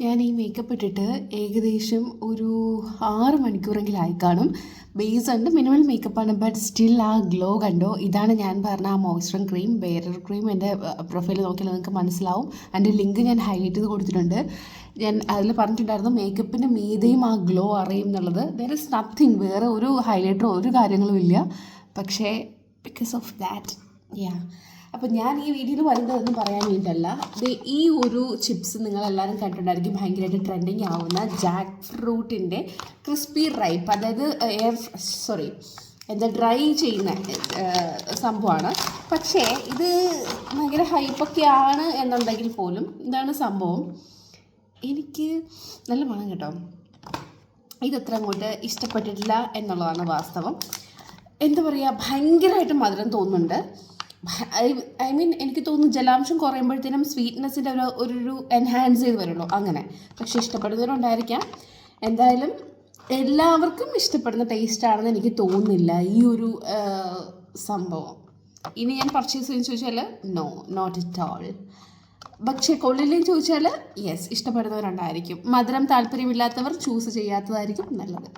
ഞാൻ ഈ മേക്കപ്പ് ഇട്ടിട്ട് ഏകദേശം ഒരു 6 മണിക്കൂറെങ്കിലും ആയി കാണും. ബേസ് ഉണ്ട്, മിനിമൽ മേക്കപ്പാണ്, ബട്ട് സ്റ്റിൽ ആ ഗ്ലോ കണ്ടോ. ഇതാണ് ഞാൻ പറഞ്ഞ ആ മോയ്സ്ചറൈസിങ് ക്രീം, ബെയറർ ക്രീം. എൻ്റെ പ്രൊഫൈൽ നോക്കിയാൽ നിങ്ങൾക്ക് മനസ്സിലാവും. അതിൻ്റെ ലിങ്ക് ഞാൻ ഹൈലൈറ്റ് ചെയ്ത് കൊടുത്തിട്ടുണ്ട്. ഞാൻ അതിൽ പറഞ്ഞിട്ടുണ്ടായിരുന്നു മേക്കപ്പിൻ്റെ മീതെയും ആ ഗ്ലോ അറിയും എന്നുള്ളത്. ദർ ഇസ് നത്തിങ്, വേറെ ഒരു ഹൈലൈറ്ററോ ഒരു കാര്യങ്ങളും ഇല്ല. പക്ഷേ ബിക്കോസ് ഓഫ് ദാറ്റ് അപ്പോൾ ഞാൻ ഈ വീഡിയോയിൽ വരുന്നതെന്ന് പറയാൻ വേണ്ടിയിട്ടല്ല. ഈ ഒരു ചിപ്സ് നിങ്ങളെല്ലാവരും കണ്ടിട്ടുണ്ടായിരിക്കും, ഭയങ്കരമായിട്ട് ട്രെൻഡിങ് ആവുന്ന ജാക്ക് ഫ്രൂട്ടിൻ്റെ ക്രിസ്പി റൈപ്പ്, അതായത് ഡ്രൈ ചെയ്യുന്ന സംഭവമാണ്. പക്ഷേ ഇത് ഭയങ്കര ഹൈപ്പൊക്കെയാണ് എന്നുണ്ടെങ്കിൽ പോലും ഇതാണ് സംഭവം. എനിക്ക് നല്ല മണം കേട്ടോ. ഇതത്ര അങ്ങോട്ട് ഇഷ്ടപ്പെട്ടിട്ടില്ല എന്നുള്ളതാണ് വാസ്തവം. എന്താ പറയുക, ഭയങ്കരമായിട്ട് മധുരം തോന്നുന്നുണ്ട്. ഐ മീൻ എനിക്ക് തോന്നുന്നു ജലാംശം കുറയുമ്പോഴത്തേനും സ്വീറ്റ്നെസ്സിൻ്റെ ഒരു എൻഹാൻസ് ചെയ്ത് വരുള്ളൂ അങ്ങനെ. പക്ഷെ ഇഷ്ടപ്പെടുന്നവരുണ്ടായിരിക്കാം. എന്തായാലും എല്ലാവർക്കും ഇഷ്ടപ്പെടുന്ന ടേസ്റ്റാണെന്ന് എനിക്ക് തോന്നുന്നില്ല ഈ ഒരു സംഭവം. ഇനി ഞാൻ പർച്ചേസ് ചെയ്യുമെന്ന് ചോദിച്ചാൽ നോ, നോട്ട് അറ്റ് ഓൾ. പക്ഷേ കൊള്ളില്ലെന്ന് ചോദിച്ചാൽ യെസ്, ഇഷ്ടപ്പെടുന്നവരുണ്ടായിരിക്കും. മധുരം താല്പര്യമില്ലാത്തവർ ചൂസ് ചെയ്യാത്തതായിരിക്കും നല്ലത്.